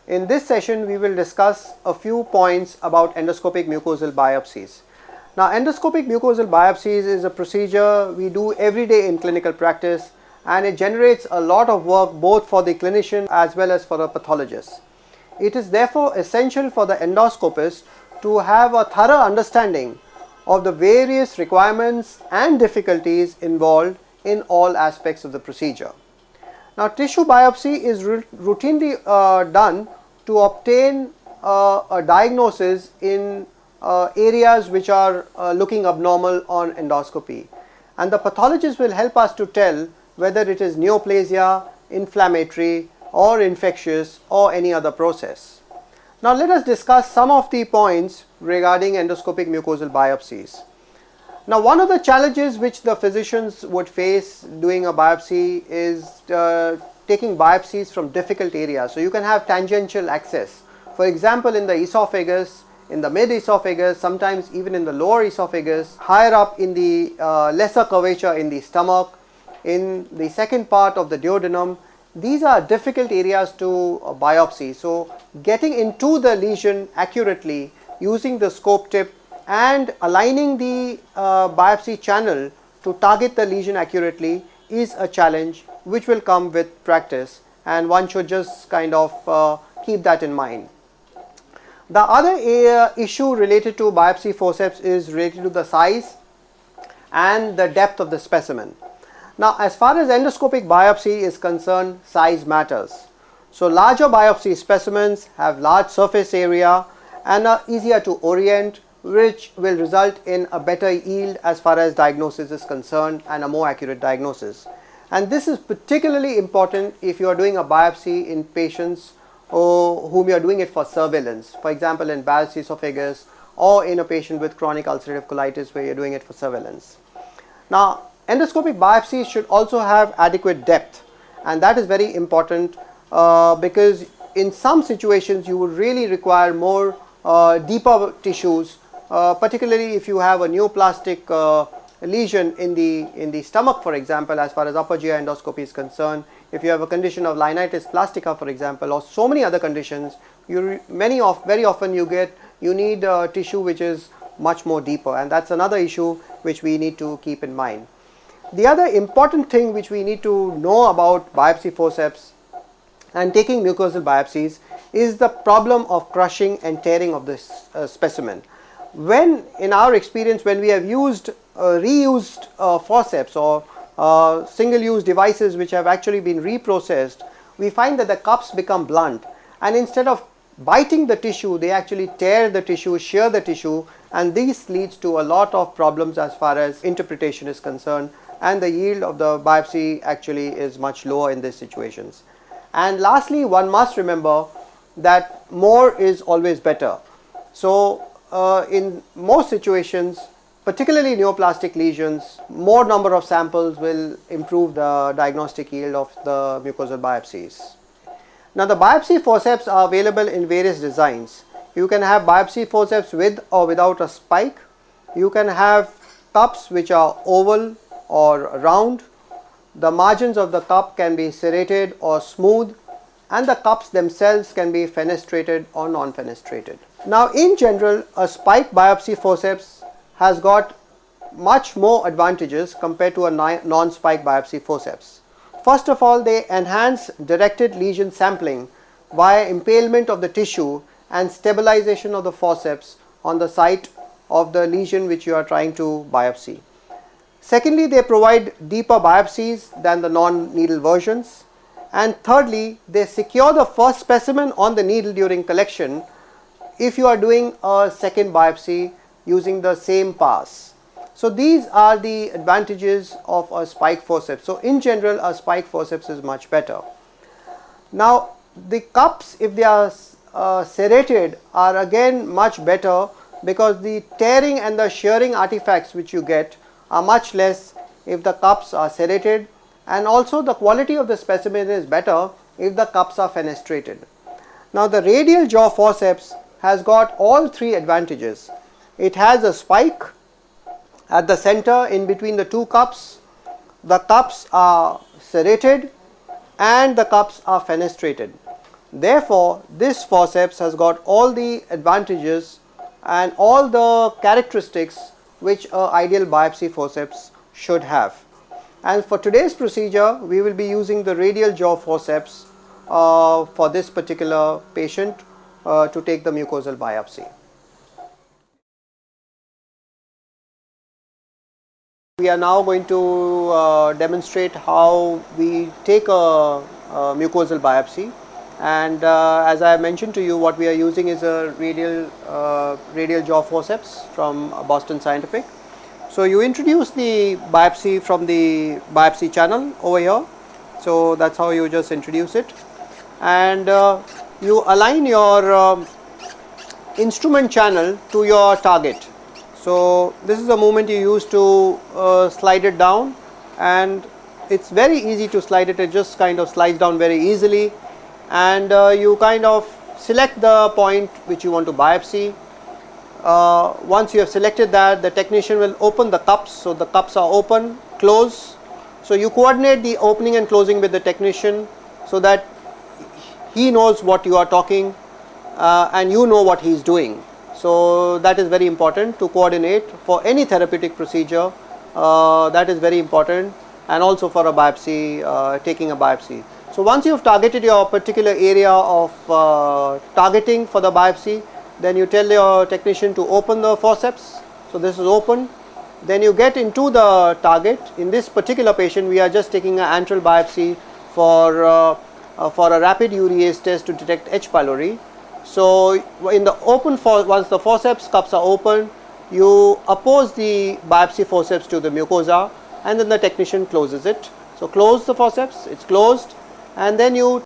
In this session, we will discuss a few points about endoscopic mucosal biopsies. Now, endoscopic mucosal biopsies is a procedure we do every day in clinical practice, and it generates a lot of work both for the clinician as well as for the pathologist. It is therefore essential for the endoscopist to have a thorough understanding of the various requirements and difficulties involved in all aspects of the procedure. Now, tissue biopsy is routinely done to obtain a diagnosis in areas which are looking abnormal on endoscopy, and the pathologist will help us to tell whether it is neoplasia, inflammatory or infectious or any other process. Now, let us discuss some of the points regarding endoscopic mucosal biopsies. Now, one of the challenges which the physicians would face doing a biopsy is taking biopsies from difficult areas. So, you can have tangential access. For example, in the esophagus, in the mid-esophagus, sometimes even in the lower esophagus, higher up in the lesser curvature in the stomach, in the second part of the duodenum. These are difficult areas to biopsy. So, getting into the lesion accurately using the scope tip and aligning the biopsy channel to target the lesion accurately is a challenge which will come with practice, and one should just kind of keep that in mind. The other issue related to biopsy forceps is related to the size and the depth of the specimen. Now, as far as endoscopic biopsy is concerned, size matters. So, larger biopsy specimens have large surface area and are easier to orient, which will result in a better yield as far as diagnosis is concerned and a more accurate diagnosis. And this is particularly important if you are doing a biopsy in patients whom you are doing it for surveillance, for example in Barrett's esophagus or in a patient with chronic ulcerative colitis where you are doing it for surveillance. Now, endoscopic biopsies should also have adequate depth, and that is very important because in some situations you would really require more deeper tissues, particularly if you have a neoplastic lesion in the stomach, for example, as far as upper GI endoscopy is concerned. If you have a condition of linitis plastica, for example, or so many other conditions, very often you need tissue which is much more deeper, and that's another issue which we need to keep in mind. The other important thing which we need to know about biopsy forceps and taking mucosal biopsies is the problem of crushing and tearing of this specimen. When in our experience, when we have used reused forceps or single-use devices which have actually been reprocessed, we find that the cups become blunt, and instead of biting the tissue, they actually tear the tissue, shear the tissue, and this leads to a lot of problems as far as interpretation is concerned, and the yield of the biopsy actually is much lower in these situations. And lastly, one must remember that more is always better. So, in most situations, particularly neoplastic lesions, more number of samples will improve the diagnostic yield of the mucosal biopsies. Now, the biopsy forceps are available in various designs. You can have biopsy forceps with or without a spike. You can have cups which are oval or round. The margins of the cup can be serrated or smooth, and the cups themselves can be fenestrated or non-fenestrated. Now, in general, a spike biopsy forceps has got much more advantages compared to a non-spike biopsy forceps. First of all, they enhance directed lesion sampling via impalement of the tissue and stabilization of the forceps on the site of the lesion which you are trying to biopsy. Secondly, they provide deeper biopsies than the non-needle versions. And thirdly, they secure the first specimen on the needle during collection if you are doing a second biopsy using the same pass. So, these are the advantages of a spike forceps. So, in general, a spike forceps is much better. Now, the cups, if they are serrated, are again much better because the tearing and the shearing artifacts which you get are much less if the cups are serrated, and also the quality of the specimen is better if the cups are fenestrated. Now, the radial jaw forceps has got all three advantages. It has a spike at the center in between the two cups, the cups are serrated and the cups are fenestrated. Therefore, this forceps has got all the advantages and all the characteristics which an ideal biopsy forceps should have. And for today's procedure, we will be using the radial jaw forceps for this particular patient to take the mucosal biopsy. We are now going to demonstrate how we take a mucosal biopsy, and as I mentioned to you, what we are using is a radial jaw forceps from Boston Scientific. So you introduce the biopsy from the biopsy channel over here. So that's how you just introduce it, and you align your instrument channel to your target. So this is the movement you use to slide it down, and it's very easy to slide it. It just kind of slides down very easily, and you kind of select the point which you want to biopsy. Once you have selected that, the technician will open the cups. So the cups are open, close. So you coordinate the opening and closing with the technician so that he knows what you are talking and you know what he is doing. So that is very important to coordinate for any therapeutic procedure. That is very important, and also for a biopsy, taking a biopsy. So once you have targeted your particular area of targeting for the biopsy, then you tell your technician to open the forceps. So this is open. Then you get into the target. In this particular patient, we are just taking an antral biopsy for a rapid urease test to detect H. pylori. So in the open, once the forceps cups are open, you oppose the biopsy forceps to the mucosa, and then the technician closes it. So close the forceps, it's closed, and then you